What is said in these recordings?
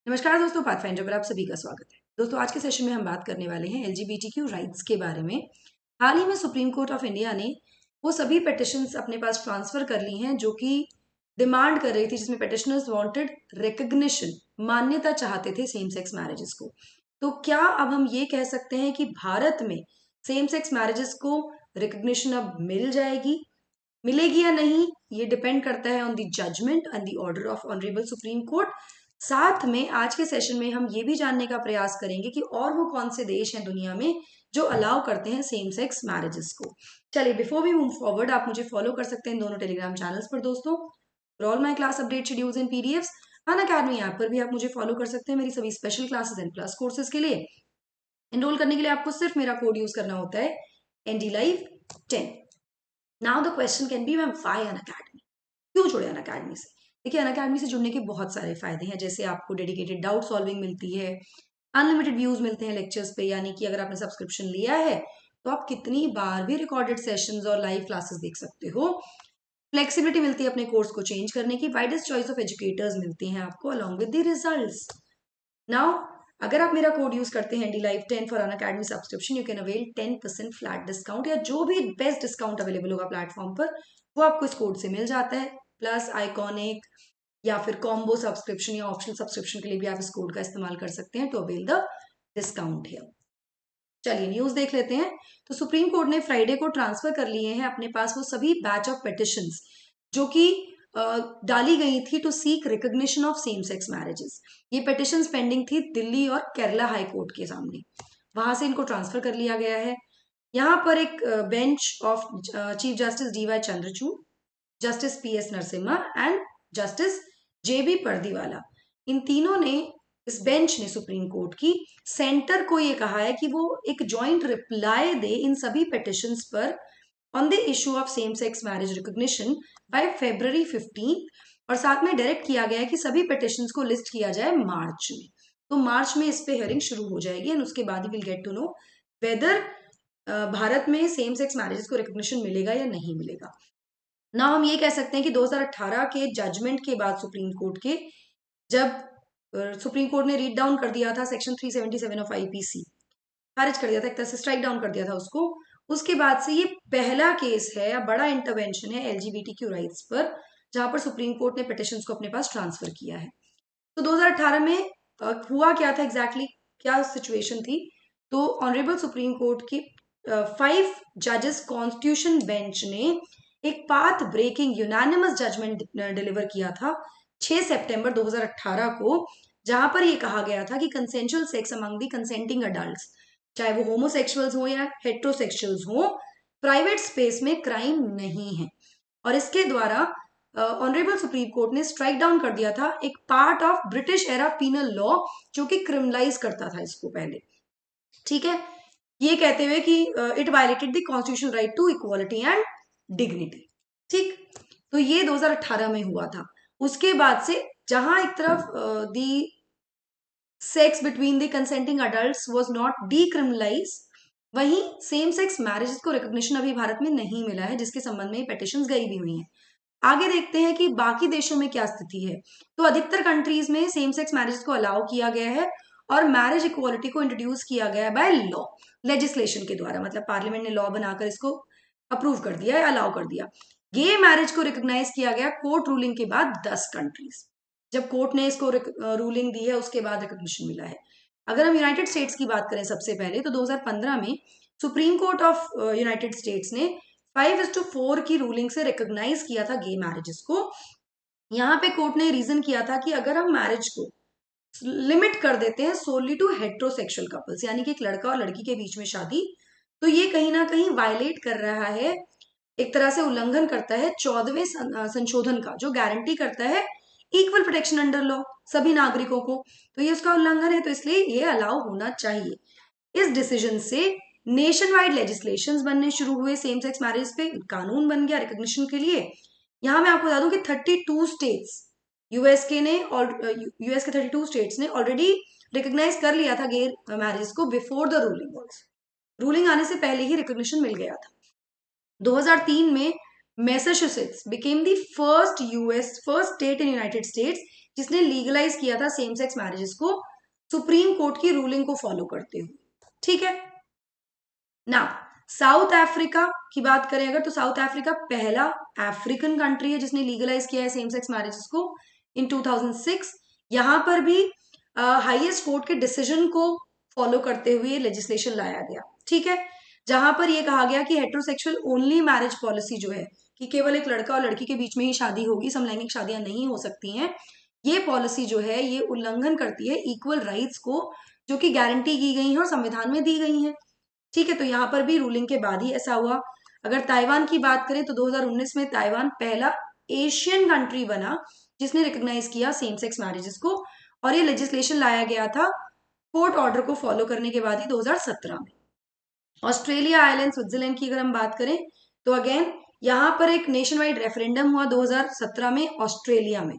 नमस्कार दोस्तों, पाथफाइंडर पर आप सभी का स्वागत है। दोस्तों, आज के सेशन में हम बात करने वाले हैं एलजीबीटीक्यू राइट्स के बारे में। हाल ही में सुप्रीम कोर्ट ऑफ इंडिया ने वो सभी पिटिशंस अपने पास ट्रांसफर कर ली हैं जो कि डिमांड कर रही थी, जिसमें पिटिशनर्स वांटेड रिकग्निशन, मान्यता चाहते थे सेम सेक्स मैरिजेस को। तो क्या अब हम ये कह सकते हैं कि भारत में सेम सेक्स मैरिजेस को रिकग्निशन अब मिलेगी या नहीं, ये डिपेंड करता है on the judgement and the order of honourable Supreme Court. साथ में आज के सेशन में हम ये भी जानने का प्रयास करेंगे कि और वो कौन से देश हैं दुनिया में जो अलाउ करते हैं सेम सेक्स मैरिजेस को। चलिए, बिफोर वी मूव फॉरवर्ड, आप मुझे फॉलो कर सकते हैं इन दोनों टेलीग्राम चैनल्स पर दोस्तों। For all my class update schedules and PDFs, Unacademy app पर भी आप मुझे फॉलो कर सकते हैं मेरी सभी special classes and plus courses के लिए। एनरोल करने के लिए आपको सिर्फ मेरा कोड यूज करना होता है NDLive10। Now the question can be, ma'am why Unacademy, क्यों जुड़े अनअकैडमी से? देखिए, अनअकैडमी से जुड़ने के बहुत सारे फायदे हैं, जैसे आपको डेडिकेटेड डाउट सॉल्विंग मिलती है, अनलिमिटेड व्यूज मिलते हैं लेक्चर्स पे, यानी कि अगर आपने सब्सक्रिप्शन लिया है तो आप कितनी बार भी रिकॉर्डेड सेशंस और लाइव क्लासेस देख सकते हो। फ्लेक्सिबिलिटी मिलती है अपने कोर्स को चेंज करने की, वाइडेस्ट चॉइस ऑफ एजुकेटर्स मिलती हैं आपको along with the results. Now, अगर आप मेरा कोड यूज करते हैं DLive10 for Unacademy subscription, you can avail 10% flat discount, या जो भी बेस्ट डिस्काउंट अवेलेबल होगा प्लेटफॉर्म पर वो आपको इस कोड से मिल जाता है। प्लस आइकॉनिक या फिर कॉम्बो सब्सक्रिप्शन या ऑप्शनल सब्सक्रिप्शन के लिए भी आप इस कोड का इस्तेमाल कर सकते हैं to avail the discount here. चलिए, न्यूज देख लेते हैं। तो सुप्रीम कोर्ट ने फ्राइडे को ट्रांसफर कर लिए हैं अपने पास वो सभी बैच ऑफ पिटिशंस जो कि डाली गई थी to seek recognition of same sex marriages. ये पिटिशंस पेंडिंग थी दिल्ली और केरला हाई कोर्ट के सामने, वहां से इनको ट्रांसफर कर लिया गया है। यहाँ पर एक bench of chief justice DY Chandrachud, justice PS Narasimha and justice JB Pardiwala, इन तीनों ने, इस बेंच ने सुप्रीम कोर्ट की सेंटर को ये कहा है कि वो एक जॉइंट रिप्लाई दे इन सभी पिटिशंस पर on the issue of same sex marriage recognition by February 15, और साथ में डायरेक्ट किया गया है कि सभी पिटिशंस को लिस्ट किया जाए मार्च में। तो मार्च में इस पे हियरिंग शुरू हो जाएगी एंड उसके बाद ही will get to know whether Bharat में सेम सेक्स मैरिजेस को रिकॉग्निशन मिलेगा या नहीं मिलेगा। ना हम ये कह सकते हैं कि 2018 के जजमेंट के बाद सुप्रीम कोर्ट के, जब सुप्रीम कोर्ट ने रीड डाउन कर दिया था सेक्शन 377 ऑफ IPC, खारिज कर दिया था, एक तरह से स्ट्राइक डाउन कर दिया था उसको, उसके बाद से ये पहला केस है या बड़ा इंटरवेंशन है LGBTQ राइट्स पर, जहां पर सुप्रीम कोर्ट ने पिटिशंस को अपने पास ट्रांसफर किया है। तो 2018 में हुआ क्या था एग्जैक्टली, क्या सिचुएशन थी? तो ऑनरेबल सुप्रीम कोर्ट की 5 जजेस कॉन्स्टिट्यूशन बेंच ने एक path breaking unanimous judgement deliver किया था 6 सितंबर 2018 को, जहां पर यह कहा गया था कि consensual sex among the consenting adults, चाहे वो होमोसेक्सुअल्स हो या हेट्रोसेक्सुअल्स हो, प्राइवेट स्पेस में क्राइम नहीं है। और इसके द्वारा ऑनरेबल सुप्रीम कोर्ट ने स्ट्राइक डाउन कर दिया था एक part of British era penal law जो कि क्रिमिनलाइज करता था इसको पहले। ठीक है, ये कहते हुए कि it violated the constitutional right to equality and dignity. ठीक, तो ये 2018 में हुआ था। उसके बाद से जहां एक तरफ the sex between the consenting adults was not decriminalise, वहीं सेम सेक्स मैरिज को रिकॉग्निशन अभी भारत में नहीं मिला है, जिसके संबंध में पिटिशंस गई भी हुई हैं। आगे देखते हैं कि बाकी देशों में क्या स्थिति है। तो अधिकतर कंट्रीज में सेम सेक्स मैरिज को अलाउ किया गया है और मैरिज इक्वालिटी को इंट्रोड्यूस किया गया है बाय लॉ, लेजिस्लेशन के द्वारा, मतलब पार्लियामेंट ने लॉ बनाकर इसको अप्रूव कर दिया है, अलाउ कर दिया। गे मैरिज को रिकॉग्नाइज किया गया कोर्ट रूलिंग के बाद 10 कंट्रीज, जब कोर्ट ने इसको रूलिंग दी है उसके बाद रिकॉग्निशन मिला है। अगर हम यूनाइटेड स्टेट्स की बात करें सबसे पहले, तो 2015 में supreme court of United states ने 5:4 की रूलिंग से रिकॉग्नाइज किया था गे मैरिजेस को। यहाँ पे कोर्ट ने रीजन किया था कि अगर हम मैरिज को लिमिट कर देते हैं सोनली टू हेट्रोसेक्सुअल कपल्स, यानी कि एक लड़का और लड़की के बीच में शादी, तो ये कहीं ना कहीं वायलेट कर रहा है, एक तरह से उल्लंघन करता है 14वें संशोधन का, जो गारंटी करता है इक्वल प्रोटेक्शन अंडर लॉ सभी नागरिकों को। तो ये उसका उल्लंघन है, तो इसलिए ये अलाउ होना चाहिए। इस डिसीजन से नेशन वाइड लेजिस्लेशन बनने शुरू हुए, सेम सेक्स मैरिज पे कानून बन गया रिकॉग्निशन के लिए। यहां मैं आपको बता दूं कि 32 स्टेट्स यूएस के 32 स्टेट्स ने ऑलरेडी रिकॉग्नाइज कर लिया था गे मैरिज को बिफोर द रूलिंग। रूलिंग आने से पहले ही रिकॉग्निशन मिल गया था। 2003 में Massachusetts became the first state in United states जिसने लीगलाइज किया था सेम सेक्स मैरिजेस को सुप्रीम कोर्ट की रूलिंग को फॉलो करते हुए। ठीक है ना। साउथ अफ्रीका की बात करें अगर, तो साउथ अफ्रीका पहला अफ्रीकन कंट्री है जिसने लीगलाइज किया है सेम सेक्स मैरिजेस को इन 2006। यहां पर भी हाईएस्ट कोर्ट के डिसीजन को फॉलो करते हुए लेजिस्लेशन लाया गया। ठीक है, जहां पर यह कहा गया कि हेट्रोसेक्सुअल ओनली मैरिज पॉलिसी जो है कि केवल एक लड़का और लड़की के बीच में ही शादी होगी, समलैंगिक शादियां नहीं हो सकती हैं, ये पॉलिसी जो है ये उल्लंघन करती है इक्वल राइट्स को जो कि गारंटी की गई है और संविधान में दी गई है। ठीक है, तो यहाँ पर भी रूलिंग के बाद ही ऐसा हुआ। अगर ताइवान की बात करें तो 2019 में ताइवान पहला एशियन कंट्री बना जिसने रिकॉग्नाइज किया सेम सेक्स मैरिजेस को, और ये लेजिस्लेशन लाया गया था कोर्ट ऑर्डर को फॉलो करने के बाद ही 2017 में। ऑस्ट्रेलिया, आयरलैंड, स्विट्जरलैंड की अगर हम बात करें तो अगेन यहाँ पर एक नेशन वाइड रेफरेंडम हुआ 2017 में ऑस्ट्रेलिया में।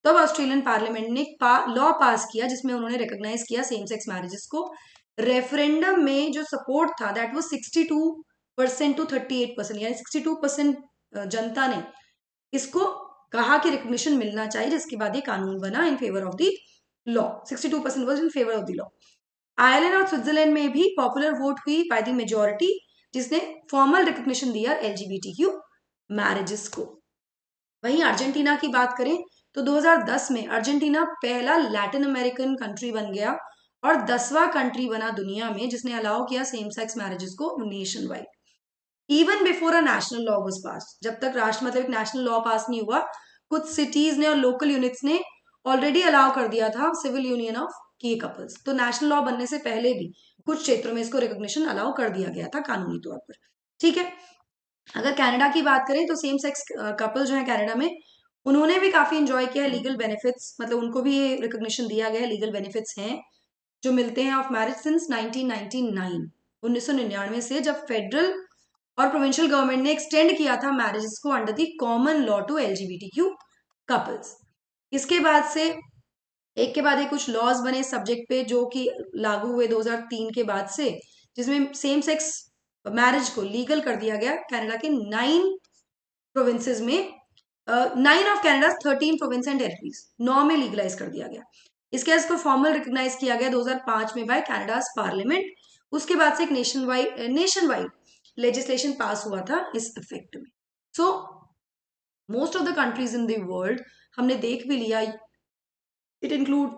तब ऑस्ट्रेलियन पार्लियामेंट ने लॉ पास किया जिसमें उन्होंने रिकॉग्नाइज किया सेम सेक्स मैरिजेस को। रेफरेंडम में जो सपोर्ट था दैट वाज 62% टू 38%, यानी 62% जनता ने इसको कहा कि रिकॉग्निशन मिलना चाहिए, जिसके बाद ये कानून बना in favour of the law. 62% was in favour of the law. Ireland और स्विट्जरलैंड में भी पॉपुलर वोट हुई बाय द मेजोरिटी जिसने फॉर्मल रिकॉग्निशन दिया LGBTQ मैरिजेस को। वहीं अर्जेंटीना की बात करें तो 2010 में अर्जेंटीना पहला लैटिन अमेरिकन कंट्री बन गया और 10वां कंट्री बना दुनिया में जिसने अलाउ किया सेम सेक्स मैरिजेस को nationwide, even before a national law was pass. जब तक राष्ट्र मतलब एक नेशनल लॉ पास नहीं हुआ, कुछ सिटीज ने और लोकल यूनिट्स ने ऑलरेडी अलाउ कर दिया था civil union of gay couples. तो नेशनल लॉ बनने से पहले भी कुछ क्षेत्रों में इसको रिकॉग्निशन अलाउ कर दिया गया था कानूनी तौर पर। ठीक है, अगर कनाडा की बात करें तो सेम सेक्स कपल जो है कनाडा में, उन्होंने भी काफी इंजॉय किया है लीगल बेनिफिट्स, मतलब उनको भी ये रिकॉग्निशन दिया गया है, लीगल बेनिफिट्स हैं जो मिलते हैं ऑफ मैरिज सिंस 1999 से, जब फेडरल और प्रोविंशियल गवर्नमेंट ने एक्सटेंड किया था मैरिजेस को under the common law to LGBTQ couples. इसके बाद से एक के बाद एक कुछ लॉज बने सब्जेक्ट पे जो कि लागू हुए 2003 के बाद से, जिसमें सेम सेक्स मैरिज को लीगल कर दिया गया कनाडा के 9 प्रोविंसेस में। 9 of Canada 13 province and territories 9 में लीगलाइज कर दिया गया। इसके बाद इसको फॉर्मल रिकॉग्नाइज किया गया 2005 में बाय कनाडाज पार्लियामेंट। उसके बाद से एक नेशन वाइड लेजिस्लेशन पास हुआ था इस इफेक्ट में। So most of the countries in the world हमने देख भी लिया, it include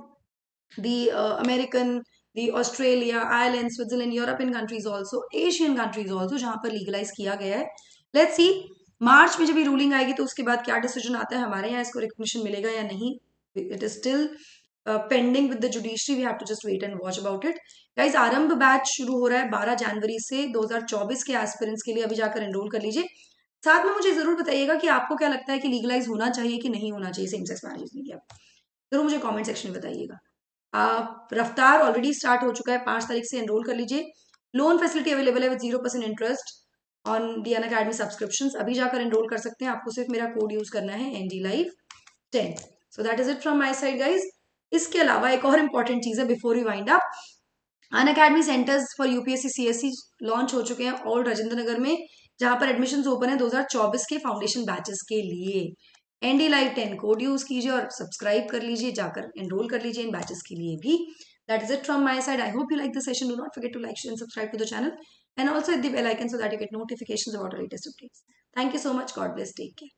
the American, the Australia, Ireland, Switzerland, European countries also, Asian countries also, जहां पर लीगलाइज किया गया है। लेट्स सी मार्च में जब ये रूलिंग आएगी तो उसके बाद क्या डिसीजन आता है, हमारे यहाँ इसको रिकॉग्निशन मिलेगा या नहीं। It is still pending with the judiciary, we have to just wait and watch about it. Guys Aarambh batch शुरू हो रहा है 12 जनवरी से 2024 के एस्पिरेंट्स के लिए, अभी जाकर एनरोल कर लीजिए। साथ में मुझे जरूर बताइएगा कि आपको क्या लगता है कि लीगलाइज होना चाहिए कि नहीं होना चाहिए सेम सेक्स मैरिज इंडिया, जरूर मुझे कमेंट सेक्शन में बताइएगा। रफ्तार ऑलरेडी स्टार्ट हो चुका है, 5 तारीख से एनरोल कर लीजिए। लोन फैसिलिटी अवेलेबल है with 0% interest on the Unacademy subscriptions, अभी जाकर एनरोल कर सकते हैं। आपको सिर्फ मेरा कोड यूज करना है NDLive10। So that is it from my side guys. इसके अलावा एक और इंपॉर्टेंट चीज है before we wind up, Unacademy centres for UPSC CSE launch हो चुके हैं ऑल राजेंद्र नगर में, जहां पर एडमिशन ओपन है 2024 के फाउंडेशन बैचेस के लिए। NDLive10 कोड यूज कीजिए और सब्सक्राइब कर लीजिए, जाकर एनरोल कर लीजिए इन बैचेस के लिए भी। That is it from my side. I hope you like the session. Do not forget to like, share and subscribe to the channel, and also hit the bell icon so that you get notifications about our latest updates. Thank you so much. God bless. Take care.